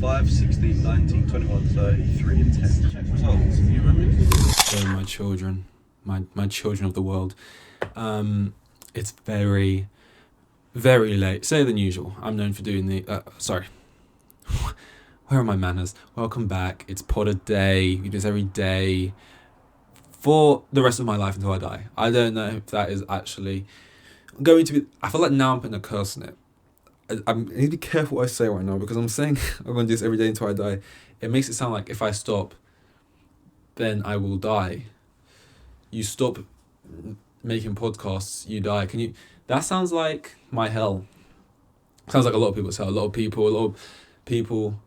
5, 16, 19, 21, 33, and 10. Check results. You remember? So my children, my children of the world, it's very, very late. Later than usual. I'm known for doing sorry. Where are my manners? Welcome back. It's pod a day. We do this every day for the rest of my life until I die. I don't know if that is actually going to be... I feel like now I'm putting a curse on it. I need to be careful what I say right now, because I'm saying I'm going to do this every day until I die. It makes it sound like if I stop, then I will die. You stop making podcasts, you die. That sounds like my hell. Sounds like a lot of people's hell. A lot of people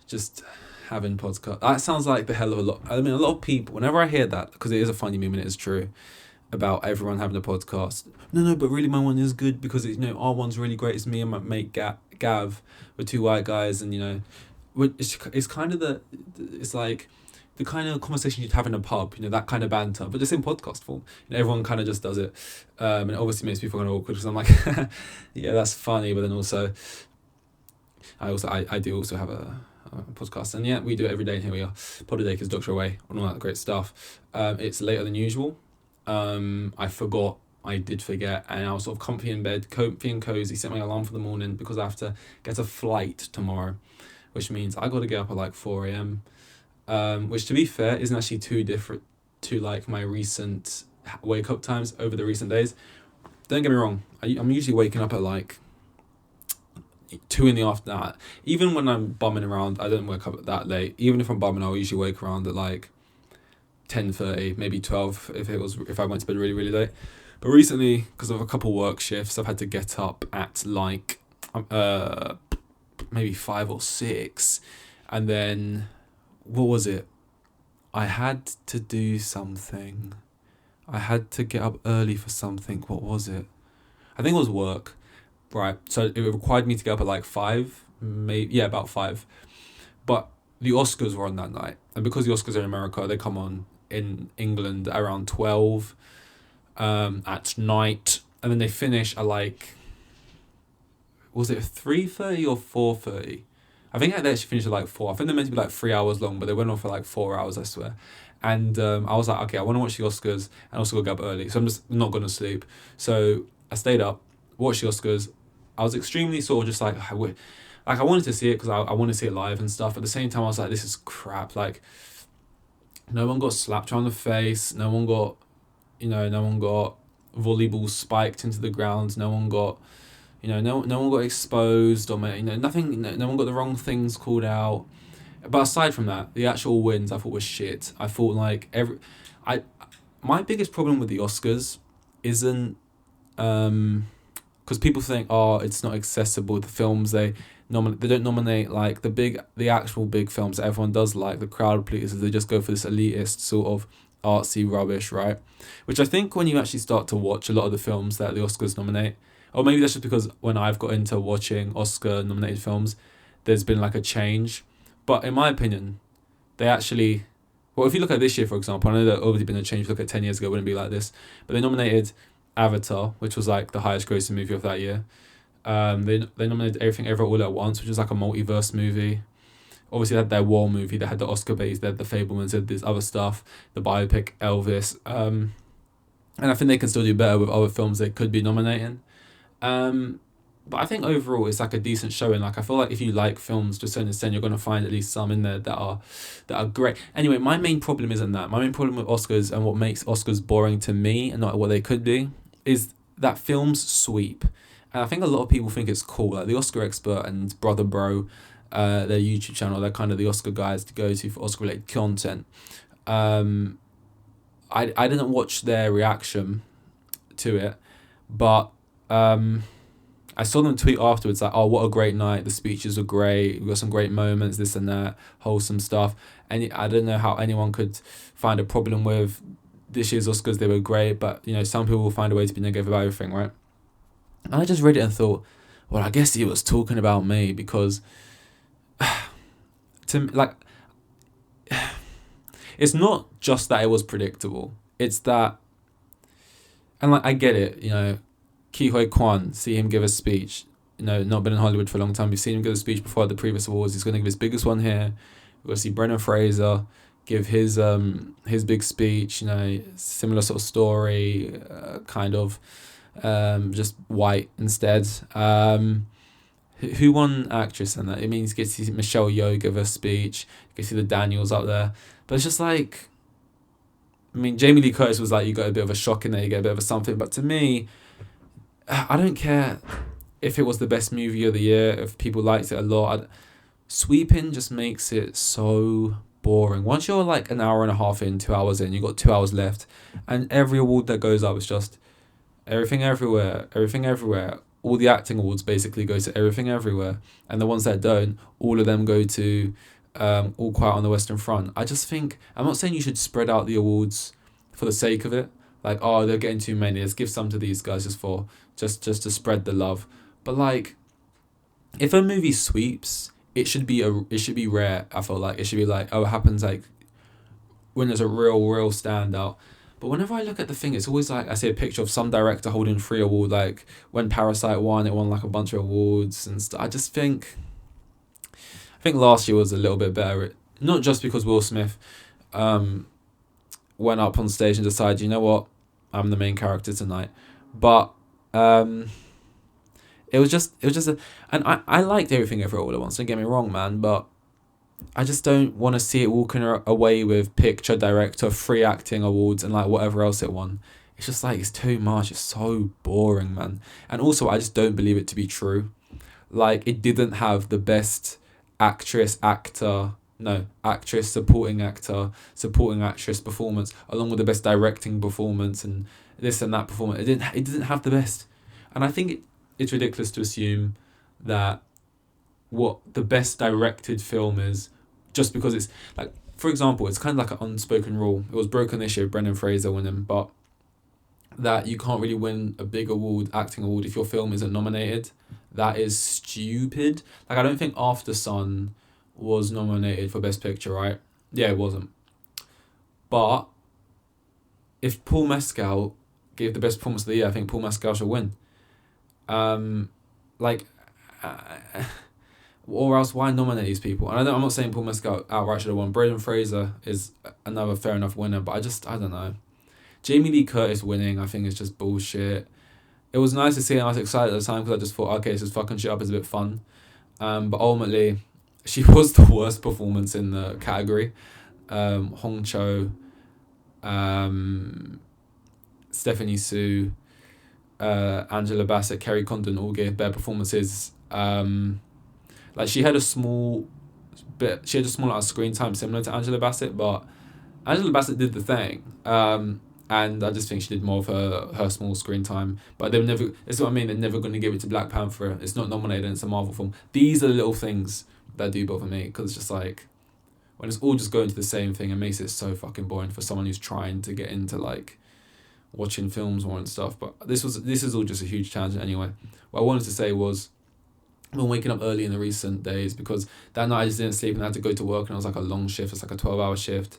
just having podcasts. That sounds like the hell of a lot. I mean, a lot of people, whenever I hear that, because it is a funny meme and it is true, about everyone having a podcast. No, but really my one is good because, our one's really great. It's me and my mate Gav. We're two white guys, and, it's kind of it's like the kind of conversation you'd have in a pub, that kind of banter, but just in podcast form. Everyone kind of just does it. And it obviously makes people kind of awkward because I'm like, yeah, that's funny. But then also, I do also have a podcast, and yeah, we do it every day, and here we are. Pod a day because Doctor away and all that great stuff. It's later than usual. I did forget, and I was sort of comfy in bed, comfy and cozy, set my alarm for the morning because I have to get a flight tomorrow, which means I got to get up at like 4 a.m, which, to be fair, isn't actually too different to like my recent wake up times over the recent days. Don't get me wrong, I'm usually waking up at like 2 in the afternoon. Even when I'm bumming around, I don't wake up that late. Even if I'm bumming, I'll usually wake around at like 10:30, maybe 12 if I went to bed really, really late. But recently, because of a couple work shifts, I've had to get up at like maybe 5 or 6, and then what was it? I had to do something. I had to get up early for something. What was it? I think it was work. Right, so it required me to get up at like 5, about 5. But the Oscars were on that night, and because the Oscars are in America, they come on in England around 12 at night, and then they finish at like, was it 3:30 or 4:30? I think they actually finished at like 4. I think they're meant to be like 3 hours long, but they went on for like 4 hours, I swear. And I was like, okay, I want to watch the Oscars and also go get up early, so I'm just not going to sleep. So I stayed up, watched the Oscars. I was extremely sort of just like, I wanted to see it because I want to see it live and stuff. At the same time, I was like, this is crap. Like, no one got slapped around the face. No one got volleyball spiked into the ground. No one got, no one got exposed or, nothing. No one got the wrong things called out. But aside from that, the actual wins I thought was shit. I thought like my biggest problem with the Oscars isn't, because people think, it's not accessible. The films they don't nominate like the actual big films that everyone does like, the crowd pleasers. They just go for this elitist sort of artsy rubbish, right? Which I think when you actually start to watch a lot of the films that the Oscars nominate, or maybe that's just because when I've got into watching Oscar nominated films, there's been like a change. But in my opinion, they actually, well, if you look at this year, for example, I know there's already been a change. If you look at 10 years ago, it wouldn't be like this. But they nominated Avatar, which was like the highest grossing movie of that year. They nominated Everything Everywhere All at Once, which is like a multiverse movie. Obviously, they had their war movie. They had the Oscar base. They had the Fablemans. They had this other stuff. The biopic Elvis. And I think they can still do better with other films they could be nominating. But I think overall it's like a decent showing. Like, I feel like if you like films to a certain extent, you're going to find at least some in there that are great. Anyway, my main problem isn't that. My main problem with Oscars, and what makes Oscars boring to me and not what they could be, is that films sweep. And I think a lot of people think it's cool. Like the Oscar Expert and Brother Bro, their YouTube channel, they're kind of the Oscar guys to go to for Oscar related content. I didn't watch their reaction to it, but I saw them tweet afterwards like, oh, what a great night, the speeches were great, we got some great moments, this and that, wholesome stuff. And I don't know how anyone could find a problem with this year's Oscars. They were great, but some people will find a way to be negative about everything, right? And I just read it and thought, well, I guess he was talking about me, because it's not just that it was predictable, it's that, and like I get it, Ke Huy Quan, see him give a speech, not been in Hollywood for a long time. We've seen him give a speech before at the previous awards. He's going to give his biggest one here. We're going to see Brendan Fraser give his big speech. Similar sort of story, kind of, just white instead. Who won actress in that? It means you get to see Michelle Yeoh give a speech. You get to see the Daniels up there, but it's just like, Jamie Lee Curtis was like, you got a bit of a shock in there, you get a bit of a something. But to me, I don't care if it was the best movie of the year, if people liked it a lot. Sweeping just makes it so boring. Once you're like an hour and a half in, 2 hours in, you've got 2 hours left, and every award that goes up is just everything everywhere, everything everywhere. All the acting awards basically go to Everything Everywhere, and the ones that don't, all of them go to All Quiet on the Western Front. I just think, I'm not saying you should spread out the awards for the sake of it, like, oh, they're getting too many, let's give some to these guys just to spread the love. But like, if a movie sweeps, it should be rare. I feel like it should be like, oh, it happens like when there's a real standout. But whenever I look at the thing, it's always like I see a picture of some director holding 3 awards. Like when Parasite won, it won like a bunch of awards and stuff. I think last year was a little bit better. Not just because Will Smith went up on stage and decided, you know what, I'm the main character tonight. But it was just and I liked Everything Everywhere All at Once. Don't get me wrong, man, but I just don't want to see it walking away with picture, director, 3 acting awards, and like whatever else it won. It's just like, it's too much. It's so boring, man. And also, I just don't believe it to be true. Like, it didn't have the best actress, supporting actor, supporting actress performance, along with the best directing performance and this and that performance. It didn't have the best. And I think it's ridiculous to assume that what the best directed film is just because it's like, for example, it's kind of like an unspoken rule. It was broken this year, Brendan Fraser winning, but that you can't really win a big award, acting award, if your film isn't nominated. That is stupid. Like, I don't think After Sun was nominated for Best Picture, right? Yeah, it wasn't. But if Paul Mescal gave the best performance of the year, I think Paul Mescal should win. Or else, why nominate these people? And I'm not saying Paul Mescal outright should have won. Brendan Fraser is another fair enough winner, but I don't know. Jamie Lee Curtis winning, I think, is just bullshit. It was nice to see, and I was excited at the time because I just thought, okay, this is fucking shit up, is a bit fun. But ultimately, she was the worst performance in the category. Hong Cho, Stephanie Su, Angela Bassett, Kerry Condon all gave bad performances. Like, she had a small amount of screen time similar to Angela Bassett, but Angela Bassett did the thing. And I just think she did more of her small screen time. But they were never, it's what I mean, they're never going to give it to Black Panther. It's not nominated and it's a Marvel film. These are the little things that do bother me, because it's just like, when it's all just going to the same thing, it makes it so fucking boring for someone who's trying to get into like watching films more and stuff. But this is all just a huge tangent anyway. What I wanted to say was, I've been waking up early in the recent days because that night I just didn't sleep and I had to go to work, and it was like a long shift. It's like a 12-hour shift.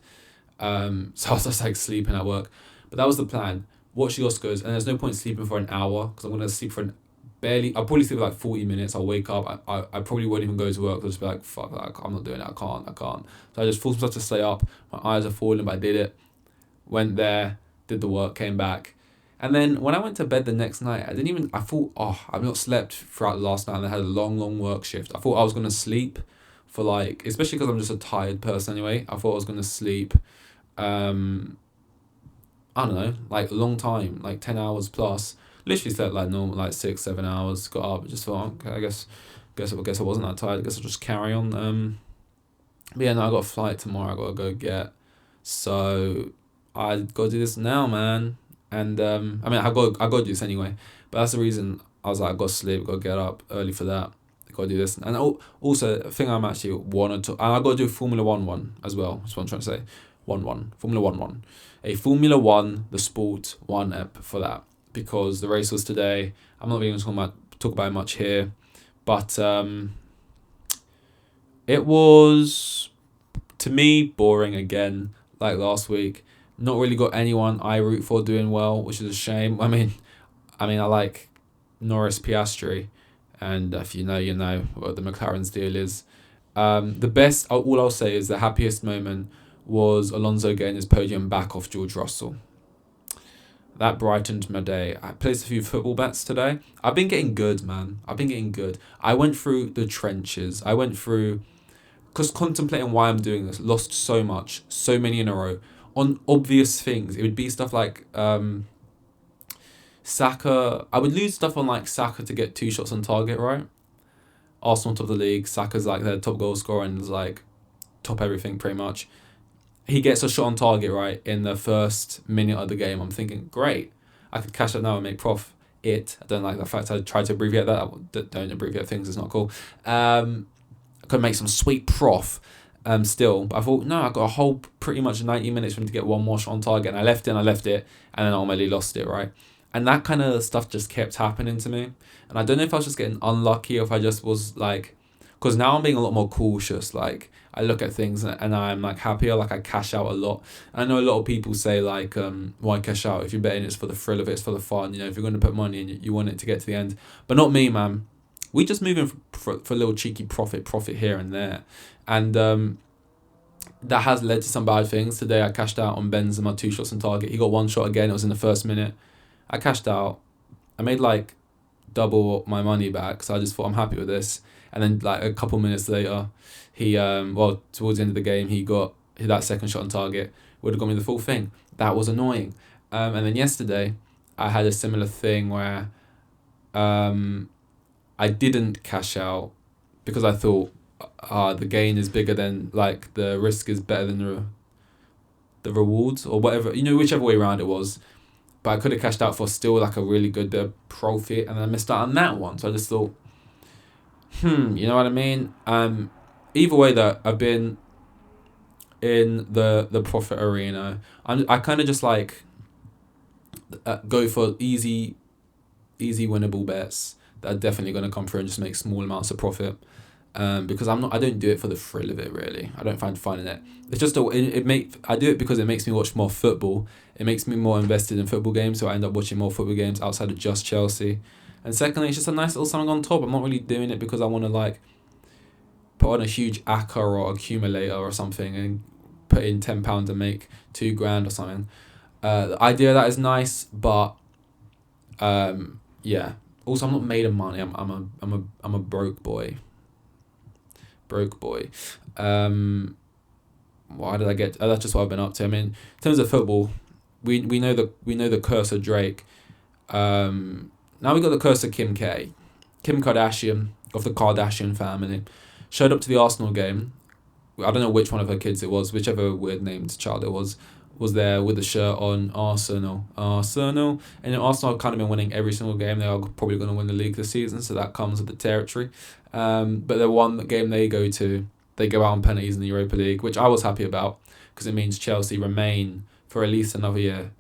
So I was just like sleeping at work. But that was the plan. Watch the Oscars, and there's no point sleeping for an hour because I'm going to sleep for I'll probably sleep for like 40 minutes. I'll wake up. I probably won't even go to work. I'll just be like, fuck, I'm not doing it. I can't. So I just forced myself to stay up. My eyes are falling, but I did it. Went there, did the work, came back. And then when I went to bed the next night, I thought, I've not slept throughout last night, and I had a long work shift. I thought I was going to sleep for like, especially because I'm just a tired person anyway, I thought I was going to sleep, I don't know, like a long time, like 10 hours plus. Literally slept like normal, like 6-7 hours, got up, just thought, okay, I guess I wasn't that tired, I guess I'll just carry on. But yeah, no, I got a flight tomorrow I got to go get. So I got to do this now, man. And I got to do this anyway, but that's the reason I was like, I got to sleep, got to get up early for that, got to do this. And also, a thing I'm actually wanted to, and I got to do Formula 1 as well. That's what I'm trying to say. Formula 1. A Formula 1, the sport 1 app for that, because the race was today. I'm not even going to talk about it much here, but it was, to me, boring again, like last week. Not really got anyone I root for doing well, which is a shame. I mean, I like Norris Piastri, And if you know, you know what the McLaren's deal is. The best, all I'll say is the happiest moment was Alonso getting his podium back off George Russell. That brightened my day. I placed a few football bets today. I've been getting good, man. I've been getting good. I went through the trenches. I went through, because contemplating why I'm doing this, lost so much, so many in a row, on obvious things. It would be stuff like Saka. I would lose stuff on like Saka to get 2 shots on target, right? Arsenal top of the league. Saka's like their top goal scorer and is like top everything pretty much. He gets a shot on target, right, in the first minute of the game. I'm thinking, great, I could cash that now and make prof. I don't like the fact I tried to abbreviate that. Don't abbreviate things, it's not cool. I could make some sweet prof still. But I thought, no, I got a whole pretty much 90 minutes for him to get one more shot on target. And I left it, and then ultimately lost it, right? And that kind of stuff just kept happening to me. And I don't know if I was just getting unlucky or if I just was like, because now I'm being a lot more cautious. Like, I look at things and I'm like happier, like I cash out a lot. I know a lot of people say like, why cash out? If you're betting, it's for the thrill of it, it's for the fun. You know, if you're going to put money in, you want it to get to the end. But not me, man. We just moving for a little cheeky profit here and there. And that has led to some bad things. Today I cashed out on Benzema 2 shots on target. He got 1 shot again. It was in the first minute. I cashed out. I made like double my money back. So I just thought I'm happy with this. And then like a couple minutes later, he towards the end of the game, he got that second shot on target. Would have got me the full thing. That was annoying. And then yesterday, I had a similar thing where I didn't cash out because I thought the gain is bigger than, like, the risk is better than the rewards or whatever, you know, whichever way around it was. But I could have cashed out for still like a really good bit of profit, and I missed out on that one. So I just thought, you know what I mean? Either way though, I've been in the profit arena. I kind of just like go for easy winnable bets that are definitely going to come through and just make small amounts of profit. Because I don't do it for the thrill of it, really. I don't find fun in it. It's just I do it because it makes me watch more football. It makes me more invested in football games, so I end up watching more football games outside of just Chelsea. And secondly, it's just a nice little something on top. I'm not really doing it because I want to like put on a huge ACCA or accumulator or something and put in £10 and make $2,000 or something. The idea of that is nice, but yeah. Also, I'm not made of money. I'm a broke boy. Why did I get? That's just what I've been up to. I mean, in terms of football, we know the curse of Drake. Now we got the curse of Kim Kardashian of the Kardashian family. Showed up to the Arsenal game. I don't know which one of her kids it was, whichever weird named child it was there with the shirt on. Arsenal. And then Arsenal have kind of been winning every single game. They are probably going to win the league this season, so that comes with the territory. But the one game they go to, they go out on penalties in the Europa League, which I was happy about because it means Chelsea remain for at least another year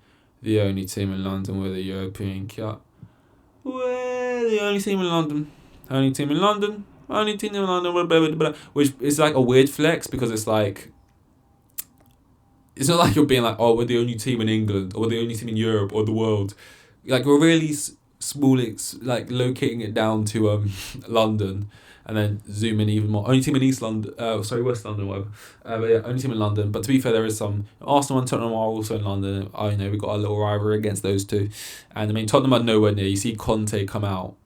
the only team in London with a European Cup. We're the only team in London. Which is like a weird flex because it's like, it's not like you're being like, oh, we're the only team in England or we're the only team in Europe or the world. Like, we're really small, like locating it down to London and then zoom in even more. Only team in West London, whatever. But yeah, only team in London. But to be fair, there is some, Arsenal and Tottenham are also in London. We've got a little rivalry against those two. And I mean, Tottenham are nowhere near. You see Conte come out,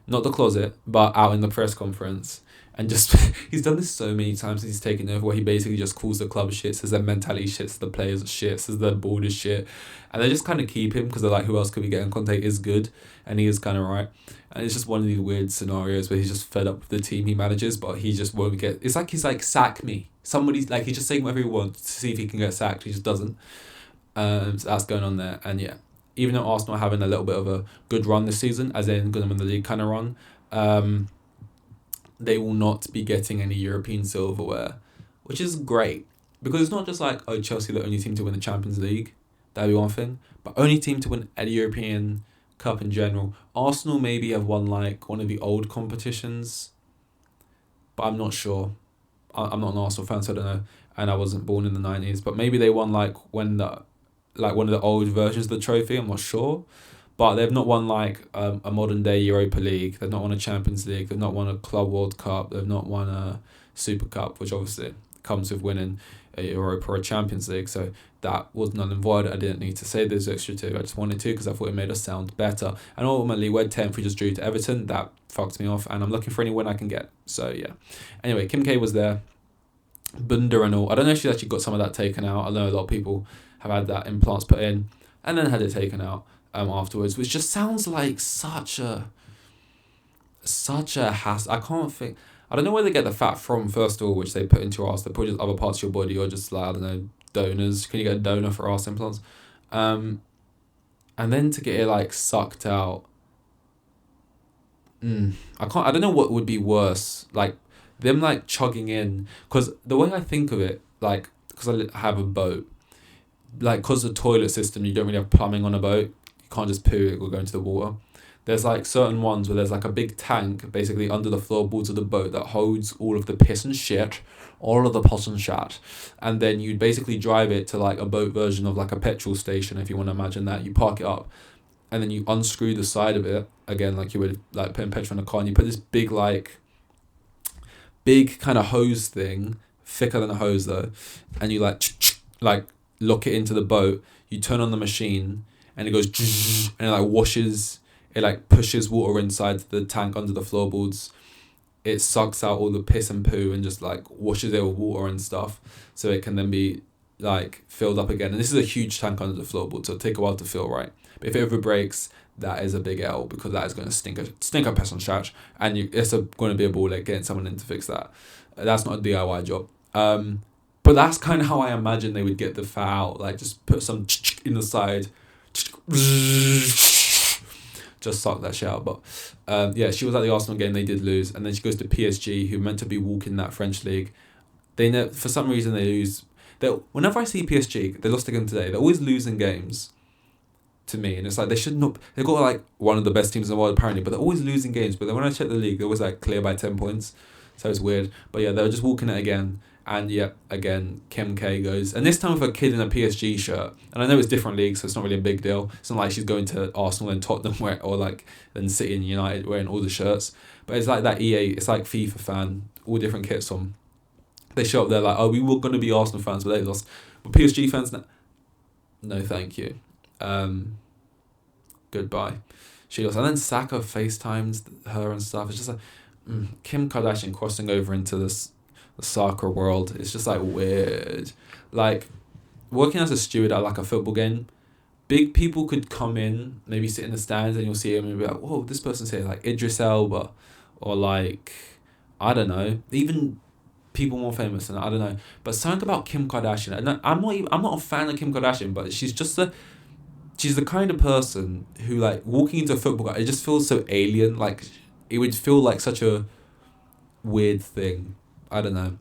not the closet, but out in the press conference. And just, he's done this so many times since he's taken over, where he basically just calls the club shit, says their mentality shit, says the players shit, says their board is shit. And they just kind of keep him because they're like, who else could we get? And Conte is good, and he is kind of right. And it's just one of these weird scenarios where he's just fed up with the team he manages, but he just won't get, it's like he's like, sack me. Somebody's like, he's just saying whatever he wants to see if he can get sacked. He just doesn't. So that's going on there. And yeah, even though Arsenal are having a little bit of a good run this season, as in going to win the league kind of run, they will not be getting any European silverware, which is great. Because it's not just like, oh, Chelsea are the only team to win the Champions League. That'd be one thing. But only team to win a European Cup in general. Arsenal maybe have won like one of the old competitions, but I'm not sure. I'm not an Arsenal fan, so I don't know. And I wasn't born in the 90s. But maybe they won like one of the old versions of the trophy. I'm not sure. but they've not won like a modern day Europa League. They've not won a Champions League. They've not won a Club World Cup. They've not won a Super Cup, which obviously comes with winning a Europa or a Champions League. So that was null and void. I didn't need to say those extra two. I just wanted to because I thought it made us sound better. And ultimately, we're 10th. We just drew to Everton. That fucked me off, and I'm looking for any win I can get. So yeah. Anyway, Kim K was there. Bunda and all. I don't know if she actually got some of that taken out. I know a lot of people have had that implants put in and then had it taken out afterwards, which just sounds like such a hassle. I can't think. I don't know where they get the fat from, first of all, which they put into your ass. They put just other parts of your body, or just like, I don't know, donors. Can you get a donor for ass implants? And then to get it like sucked out. I don't know what would be worse, like them like chugging in, because the way I think of it, like, because I have a boat, like, because the toilet system, you don't really have plumbing on a boat. You can't just poo, it will go into the water. There's like certain ones where there's like a big tank basically under the floorboards of the boat that holds all of the piss and shit, all of the piss and shit, and then you'd basically drive it to like a boat version of like a petrol station, if you want to imagine that. You park it up, and then you unscrew the side of it again, like you would like putting petrol in a car, and you put this big kind of hose thing, thicker than a hose though, and you like lock it into the boat. You turn on the machine, and it goes and it like washes. It like pushes water inside the tank under the floorboards. It sucks out all the piss and poo and just like washes it with water and stuff, so it can then be like filled up again. And this is a huge tank under the floorboard, so it'll take a while to fill right. But if it ever breaks, that is a big L, because that is going to stink a piss and shit, and it's going to be a ball ache getting someone in to fix that. That's not a DIY job. But that's kind of how I imagine they would get the fat out. Like just put some in the side. Just suck that shit out. But yeah, she was at the Arsenal game. They did lose, and then she goes to PSG, who meant to be walking that French league. They for some reason they lose. Whenever I see PSG, they lost again today. They're always losing games to me, and it's like they should not. They've got like one of the best teams in the world apparently, but they're always losing games. But then when I check the league, they're always like clear by 10 points. So it's weird. But yeah, they were just walking it again. And yeah, again, Kim K goes, and this time with a kid in a PSG shirt. And I know it's different leagues, so it's not really a big deal. It's not like she's going to Arsenal and Tottenham or like then City and United wearing all the shirts. But it's like that EA, it's like FIFA fan, all different kits on. They show up there like, oh, we were going to be Arsenal fans, but they lost. But PSG fans, no thank you. Goodbye. She goes, and then Saka FaceTimes her and stuff. It's just like Kim Kardashian crossing over into the soccer world. It's just like weird. Like working as a steward at like a football game, big people could come in, maybe sit in the stands, and you'll see him and be like, whoa, this person's here, like Idris Elba, or like, I don't know, even people more famous than I don't know. But something about Kim Kardashian, and I'm not a fan of Kim Kardashian, but she's the kind of person who, like, walking into a football game, it just feels so alien. Like, it would feel like such a weird thing. I don't know.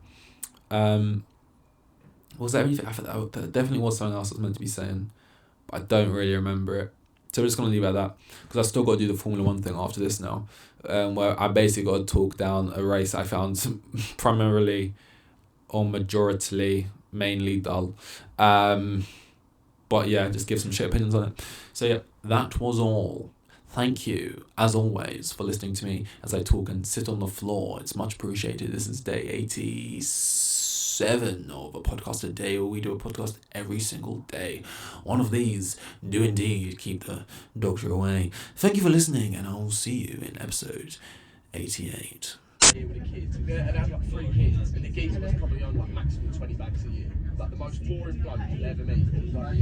Was there anything? I thought there definitely was something else I was meant to be saying, but I don't really remember it. So we're just going to leave it at that, because I still got to do the Formula 1 thing after this now, where I basically got to talk down a race I found primarily or majoritarily mainly dull. But yeah, just give some shit opinions on it. So yeah, that was all. Thank you, as always, for listening to me as I talk and sit on the floor. It's much appreciated. This is day 87 of a podcast a day, where we do a podcast every single day. One of these do indeed keep the doctor away. Thank you for listening, and I'll see you in episode 88. Here with the kids, and they had like 3 kids, and the geezer was probably on like maximum 20 bags a year. Like the most boring bloke you'll ever meet. Like,